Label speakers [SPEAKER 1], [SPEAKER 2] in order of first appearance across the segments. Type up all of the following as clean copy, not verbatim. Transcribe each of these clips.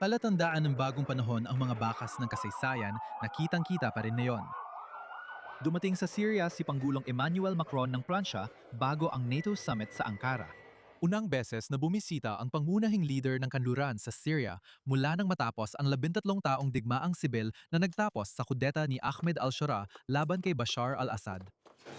[SPEAKER 1] Palatandaan ng bagong panahon ang mga bakas ng kasaysayan na kitang-kita pa rin ngayon. Dumating sa Syria si Pangulong Emmanuel Macron ng Pransya bago ang NATO summit sa Ankara. Unang beses na bumisita ang pangunahing leader ng kanluran sa Syria mula nang matapos ang 13 taong digmaang sibil na nagtapos sa kudeta ni Ahmed al-Shara laban kay Bashar al-Assad.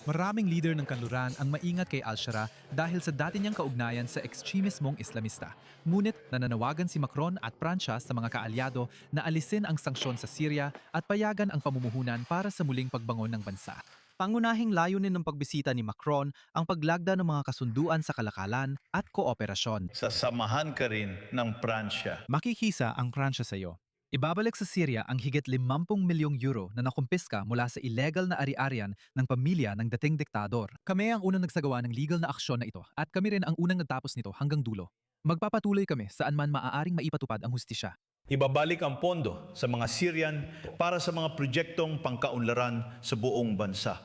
[SPEAKER 1] Maraming leader ng kanluran ang maingat kay al-Shara dahil sa dati niyang kaugnayan sa ekstremismong Islamista. Ngunit nananawagan si Macron at Pransya sa mga kaalyado na alisin ang sanksyon sa Syria at payagan ang pamumuhunan para sa muling pagbangon ng bansa. Pangunahing layunin ng pagbisita ni Macron ang paglagda ng mga kasunduan sa kalakalan at kooperasyon.
[SPEAKER 2] Sasamahan ka rin ng Pransya.
[SPEAKER 1] Makikisa ang Pransya sa iyo. Ibabalik sa Syria ang higit 50 milyong euro na nakumpiska mula sa illegal na ari-arian ng pamilya ng dating diktador. Kami ang unang nagsagawa ng legal na aksyon na ito at kami rin ang unang nagtapos nito hanggang dulo. Magpapatuloy kami saan man maaaring maipatupad ang hustisya.
[SPEAKER 2] Ibabalik ang pondo sa mga Syrian para sa mga proyektong pangkaunlaran sa buong bansa.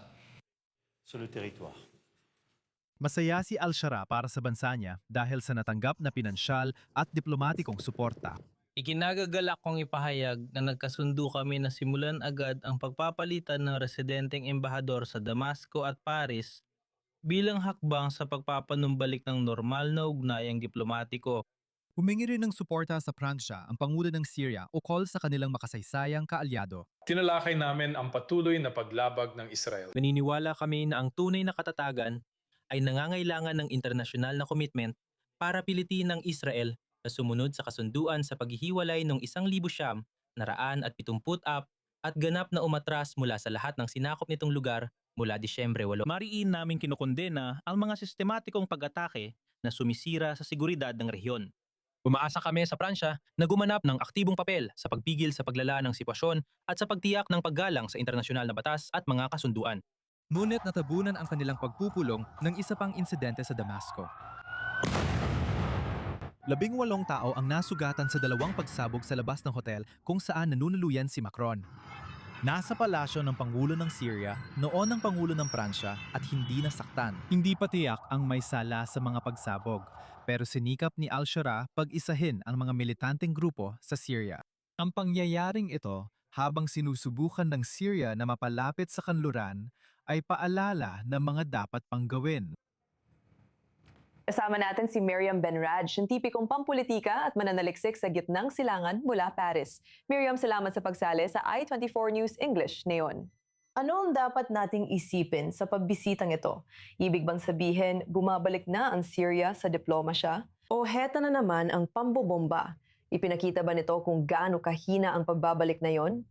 [SPEAKER 3] Sur le territoire.
[SPEAKER 1] Masaya si al-Shara para sa bansa niya dahil sa natanggap na pinansyal at diplomatikong suporta.
[SPEAKER 4] Ikinagagalak kong ipahayag na nagkasundo kami na simulan agad ang pagpapalitan ng residenteng embahador sa Damasco at Paris bilang hakbang sa pagpapanumbalik ng normal na ugnayang diplomatiko.
[SPEAKER 1] Humingi rin ng suporta sa Pransya ang Pangulo ng Syria ukol sa kanilang makasaysayang kaalyado.
[SPEAKER 5] Tinalakay namin ang patuloy na paglabag ng Israel.
[SPEAKER 4] Naniniwala kami na ang tunay na katatagan ay nangangailangan ng internasyonal na commitment para pilitin ng Israel na sumunod sa kasunduan sa paghihiwalay ng 1,174 at ganap na umatras mula sa lahat ng sinakop nitong lugar mula Disyembre 8. Mariin namin kinukondena ang mga sistematikong pag-atake na sumisira sa seguridad ng rehiyon. Umaasa kami sa Pransya na gumanap ng aktibong papel sa pagpigil sa paglala ng sitwasyon at sa pagtiyak ng paggalang sa internasyonal na batas at mga kasunduan.
[SPEAKER 1] Ngunit natabunan ang kanilang pagpupulong ng isa pang insidente sa Damasco. 18 tao ang nasugatan sa dalawang pagsabog sa labas ng hotel kung saan nanunuluyan si Macron. Nasa palasyo ng Pangulo ng Syria, noon ang Pangulo ng Pransya at hindi nasaktan. Hindi pa tiyak ang may sala sa mga pagsabog, pero sinikap ni al-Shara pag-isahin ang mga militanteng grupo sa Syria. Ang pangyayaring ito, habang sinusubukan ng Syria na mapalapit sa kanluran, ay paalala ng mga dapat pang gawin.
[SPEAKER 6] Kasama natin si Miriam Benraj, yung tipikong pampolitika at mananaliksik sa gitnang silangan mula Paris. Miriam, salamat sa pagsali sa I24 News English ngayon. Ano ang dapat nating isipin sa pagbisitang ito? Ibig bang sabihin, bumabalik na ang Syria sa diplomasya? O heta na naman ang pambobomba? Ipinakita ba nito kung gaano kahina ang pagbabalik na yon?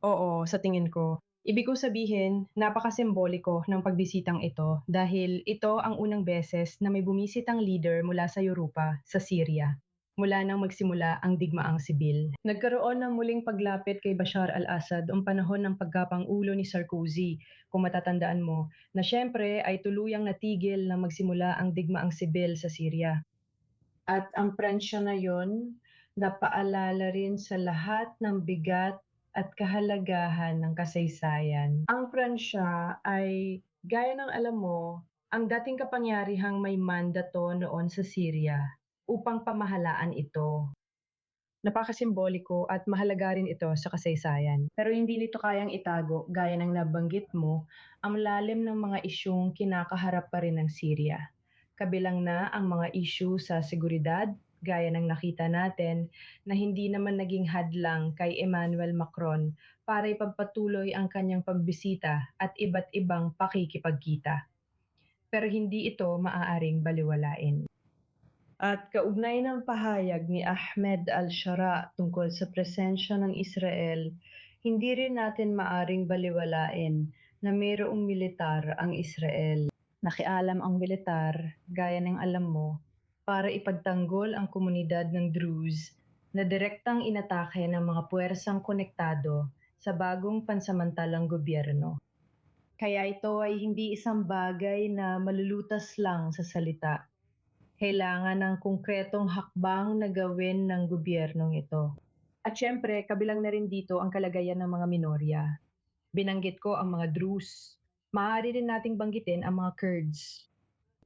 [SPEAKER 7] Oo, sa tingin ko. Ibig ko sabihin, napakasimboliko ng pagbisitang ito dahil ito ang unang beses na may bumisitang leader mula sa Europa sa Syria mula nang magsimula ang digmaang sibil. Nagkaroon ng muling paglapit kay Bashar al-Assad ang panahon ng pagkapangulo ni Sarkozy, kung matatandaan mo, na syempre ay tuluyang natigil na magsimula ang digmaang sibil sa Syria. At ang Pransya na yon, napaalala rin sa lahat ng bigat at kahalagahan ng kasaysayan. Ang Pransya ay, gaya ng alam mo, ang dating kapangyarihang may mandato noon sa Syria upang pamahalaan ito. Napakasimboliko at mahalaga rin ito sa kasaysayan. Pero hindi nito kayang itago, gaya ng nabanggit mo, ang lalim ng mga isyung kinakaharap pa rin ng Syria. Kabilang na ang mga isyu sa seguridad, gaya ng nakita natin na hindi naman naging hadlang kay Emmanuel Macron para ipagpatuloy ang kanyang pagbisita at iba't ibang pakikipagkita. Pero hindi ito maaaring baliwalain. At kaugnay ng pahayag ni Ahmed al-Shara tungkol sa presensya ng Israel, hindi rin natin maaring baliwalain na mayroong militar ang Israel. Nakialam ang militar, gaya ng alam mo, para ipagtanggol ang komunidad ng Druze na direktang inatake ng mga puwersang konektado sa bagong pansamantalang gobyerno. Kaya ito ay hindi isang bagay na malulutas lang sa salita. Kailangan ng konkretong hakbang na gawin ng gobyernong ito. At syempre, kabilang na rin dito ang kalagayan ng mga minorya. Binanggit ko ang mga Druze. Maaari rin nating banggitin ang mga Kurds.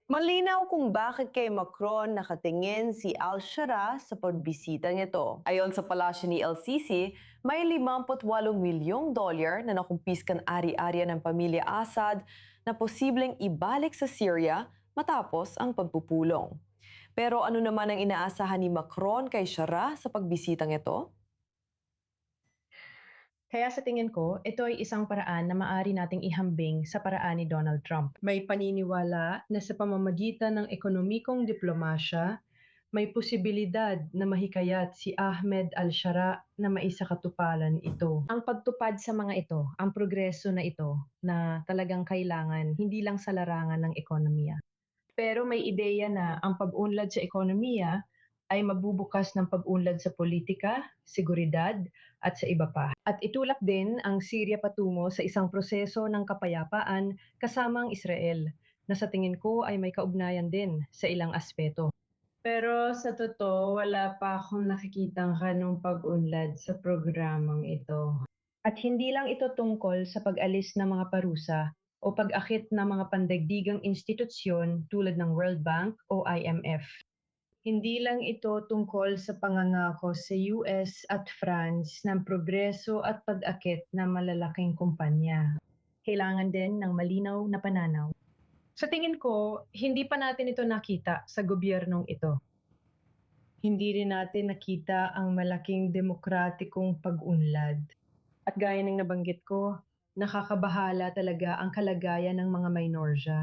[SPEAKER 6] Malinaw kung bakit kay Macron nakatingin si al-Shara sa pagbisita nito. Ayon sa palasyo ni LCC, may 58 milyong dolyar na nakumpiskan ari-ariya ng pamilya Assad na posibleng ibalik sa Syria matapos ang pagpupulong. Pero ano naman ang inaasahan ni Macron kay Shara sa pagbisitang ito?
[SPEAKER 7] Kaya sa tingin ko, ito ay isang paraan na maaari nating ihambing sa paraan ni Donald Trump. May paniniwala na sa pamamagitan ng ekonomikong diplomasya, may posibilidad na mahikayat si Ahmed al-Shara na maisakatuparan ito. Ang pagtupad sa mga ito, ang progreso na ito na talagang kailangan, hindi lang sa larangan ng ekonomiya. Pero may ideya na ang pag-unlad sa ekonomiya ay magbubukas ng pag-unlad sa politika, seguridad, at sa iba pa. At itulak din ang Syria patungo sa isang proseso ng kapayapaan kasama ang Israel, na sa tingin ko ay may kaugnayan din sa ilang aspeto. Pero sa totoo, wala pa akong nakikitang kanong pag-unlad sa programang ito. At hindi lang ito tungkol sa pag-alis ng mga parusa o pag-akit ng mga pandaigdigang institusyon tulad ng World Bank o IMF. Hindi lang ito tungkol sa pangangako sa US at France ng progreso at pag-akit ng malalaking kumpanya. Kailangan din ng malinaw na pananaw. Sa tingin ko, hindi pa natin ito nakita sa gobyernong ito. Hindi rin natin nakita ang malaking demokratikong pag-unlad. At gaya ng nabanggit ko, nakakabahala talaga ang kalagayan ng mga minorya.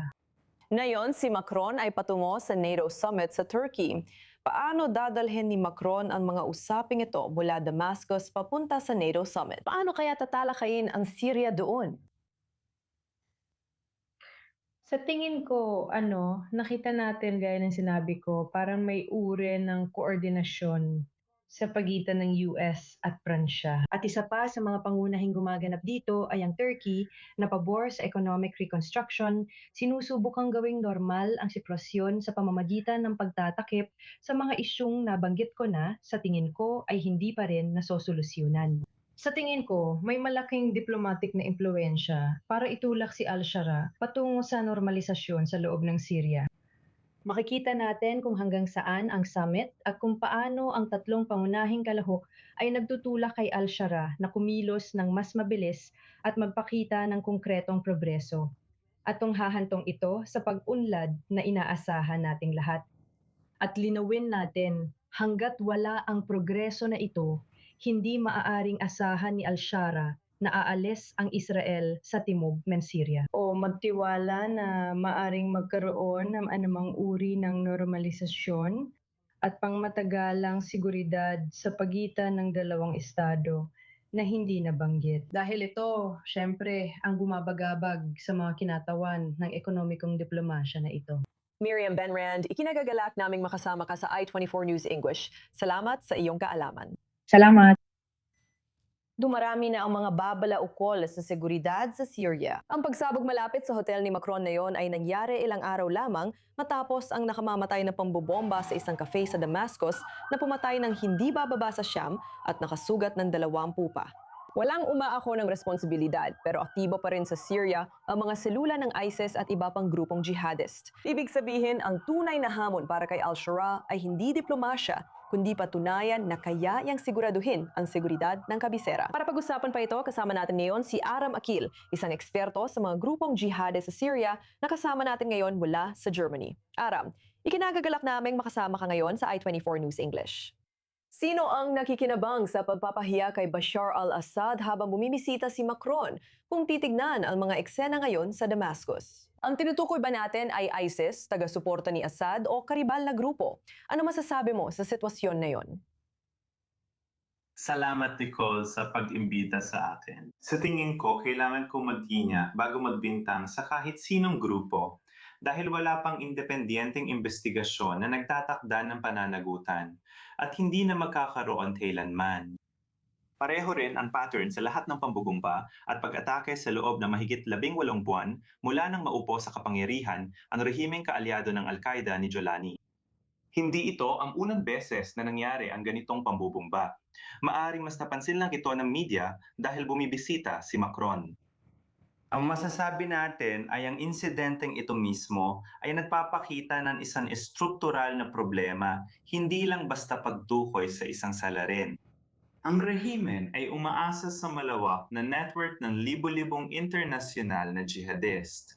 [SPEAKER 6] Ngayon, si Macron ay patungo sa NATO summit sa Turkey. Paano dadalhin ni Macron ang mga usaping ito mula Damascus papunta sa NATO summit? Paano kaya tatalakayin ang Syria doon?
[SPEAKER 7] Sa tingin ko, nakita natin gaya ng sinabi ko, parang may uri ng koordinasyon sa pagitan ng US at Pransya. At isa pa sa mga pangunahing gumaganap dito ay ang Turkey na pabor sa economic reconstruction, sinusubukang gawing normal ang sitwasyon sa pamamagitan ng pagtatakip sa mga isyung nabanggit ko na sa tingin ko ay hindi pa rin nasosolusyunan. Sa tingin ko, may malaking diplomatic na impluensya para itulak si al-Shara patungo sa normalisasyon sa loob ng Syria. Makikita natin kung hanggang saan ang summit at kung paano ang tatlong pangunahing kalahok ay nagtutulak kay al-Shara na kumilos ng mas mabilis at magpakita ng konkretong progreso. At tunghahantong ito sa pag-unlad na inaasahan nating lahat. At linawin natin, hanggat wala ang progreso na ito, hindi maaaring asahan ni al-Shara na aalis ang Israel sa timog ng Syria. O magtiwala na maaring magkaroon ng anumang uri ng normalisasyon at pangmatagalang seguridad sa pagitan ng dalawang estado na hindi nabanggit. Dahil ito, syempre, ang bumabagabag sa mga kinatawan ng ekonomikong diplomasya na ito.
[SPEAKER 6] Miriam Benrand, ikinagagalak naming makasama ka sa I24 News English. Salamat sa iyong kaalaman.
[SPEAKER 7] Salamat!
[SPEAKER 6] Dumarami na ang mga babala-ukol sa seguridad sa Syria. Ang pagsabog malapit sa hotel ni Macron na yon ay nangyari ilang araw lamang matapos ang nakamamatay na pambobomba sa isang cafe sa Damascus na pumatay ng hindi bababa sa 9 at nakasugat ng 20 pa. Walang umaako ng responsibilidad pero aktibo pa rin sa Syria ang mga selula ng ISIS at iba pang grupong jihadist. Ibig sabihin, ang tunay na hamon para kay al-Shara ay hindi diplomasya, kundi patunayan na kayang siguraduhin ang seguridad ng kabisera. Para pag-usapan pa ito, kasama natin ngayon si Aram Akil, isang eksperto sa mga grupong jihadist sa Syria na kasama natin ngayon mula sa Germany. Aram, ikinagagalak naming makasama ka ngayon sa I24 News English. Sino ang nakikinabang sa pagpapahiya kay Bashar al-Assad habang bumimisita si Macron kung titignan ang mga eksena ngayon sa Damascus? Ang tinutukoy ba natin ay ISIS, taga-suporta ni Assad o karibal na grupo? Ano masasabi mo sa sitwasyon na yon?
[SPEAKER 8] Salamat, Nicole, sa pag-imbita sa akin. Sa tingin ko, kailangan ko mag-inya bago magbintang sa kahit sinong grupo dahil wala pang independenteng investigasyon na nagtatakda ng pananagutan at hindi na magkakaroon kailanman. Pareho rin ang pattern sa lahat ng pambubomba at pag-atake sa loob ng mahigit 18 buwan mula nang maupo sa kapangyarihan ang rehimeng kaalyado ng Al-Qaeda ni Jolani. Hindi ito ang unang beses na nangyari ang ganitong pambubomba. Maaring mas napansin lang ito ng media dahil bumibisita si Macron. Ang masasabi natin ay ang insidenteng ito mismo ay nagpapakita ng isang estruktural na problema, hindi lang basta pagtukoy sa isang salarin. Ang rehimen ay umaasa sa malawak na network ng libo-libong internasyonal na jihadist.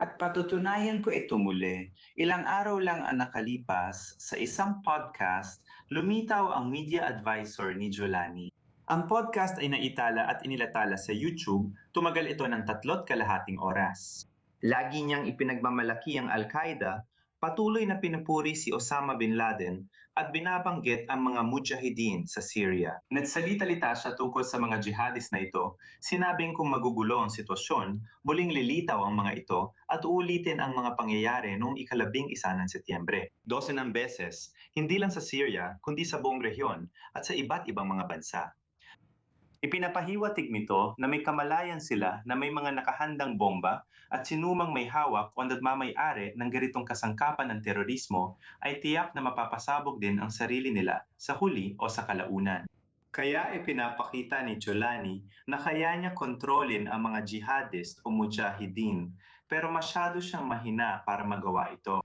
[SPEAKER 8] At patutunayan ko ito muli, ilang araw lang ang nakalipas sa isang podcast, lumitaw ang media advisor ni Giuliani. Ang podcast ay naitala at inilatala sa YouTube, tumagal ito ng 3.5 oras. Lagi niyang ipinagmamalaki ang Al-Qaeda, patuloy na pinupuri si Osama bin Laden at binabanggit ang mga mujahideen sa Syria. Nagsalita-lita siya tungkol sa mga jihadist na ito, sinabing kung magugulo ang sitwasyon, muling lilitaw ang mga ito at uulitin ang mga pangyayari noong 11 ng Setyembre. 12 ng beses, hindi lang sa Syria, kundi sa buong rehiyon at sa iba't ibang mga bansa. Ipinapahiwatig nito na may kamalayan sila na may mga nakahandang bomba at sinumang may hawak o nagmamay-ari ng ganitong kasangkapan ng terorismo ay tiyak na mapapasabog din ang sarili nila sa huli o sa kalaunan. Kaya ipinapakita ni Giuliani na kaya niya kontrolin ang mga jihadist o mujahideen, pero masyado siyang mahina para magawa ito.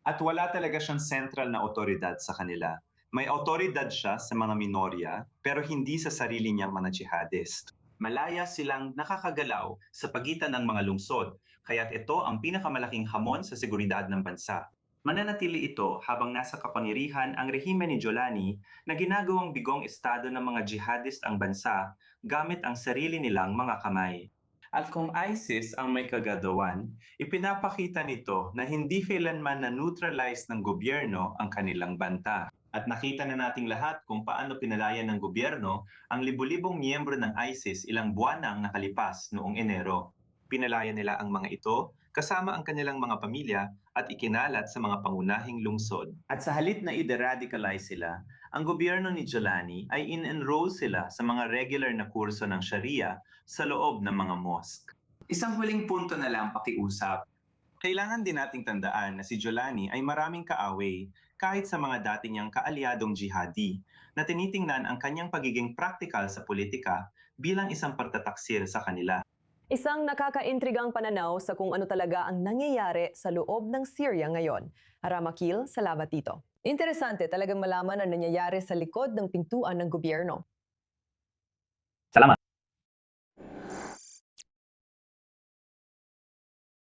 [SPEAKER 8] At wala talaga siyang sentral na otoridad sa kanila. May otoridad siya sa mga minorya, pero hindi sa sarili niyang mga jihadist. Malaya silang nakakagalaw sa pagitan ng mga lungsod, kaya't ito ang pinakamalaking hamon sa seguridad ng bansa. Mananatili ito habang nasa kapangyarihan ang rehimen ni Giuliani na ginagawang bigong estado ng mga jihadist ang bansa gamit ang sarili nilang mga kamay. At kung ISIS ang may kagagawan, ipinapakita nito na hindi kailanman na-neutralize ng gobyerno ang kanilang banta. At nakita na nating lahat kung paano pinalaya ng gobyerno ang libu-libong miyembro ng ISIS ilang buwan na ang nakalipas noong Enero. Pinalaya nila ang mga ito kasama ang kanilang mga pamilya at ikinalat sa mga pangunahing lungsod. At sa halip na i-deradicalize sila, ang gobyerno ni Giuliani ay in-enroll sila sa mga regular na kurso ng Sharia sa loob ng mga mosque. Isang huling punto na lang pakiusap. Kailangan din nating tandaan na si Giuliani ay maraming kaaway kahit sa mga dati niyang kaalyadong jihadi na tinitingnan ang kanyang pagiging praktikal sa politika bilang isang pagtataksir sa kanila.
[SPEAKER 6] Isang nakakaintrigang pananaw sa kung ano talaga ang nangyayari sa loob ng Syria ngayon. Aramakil, salamat dito. Interesante talagang malaman ang nangyayari sa likod ng pintuan ng gobyerno.
[SPEAKER 4] Salamat.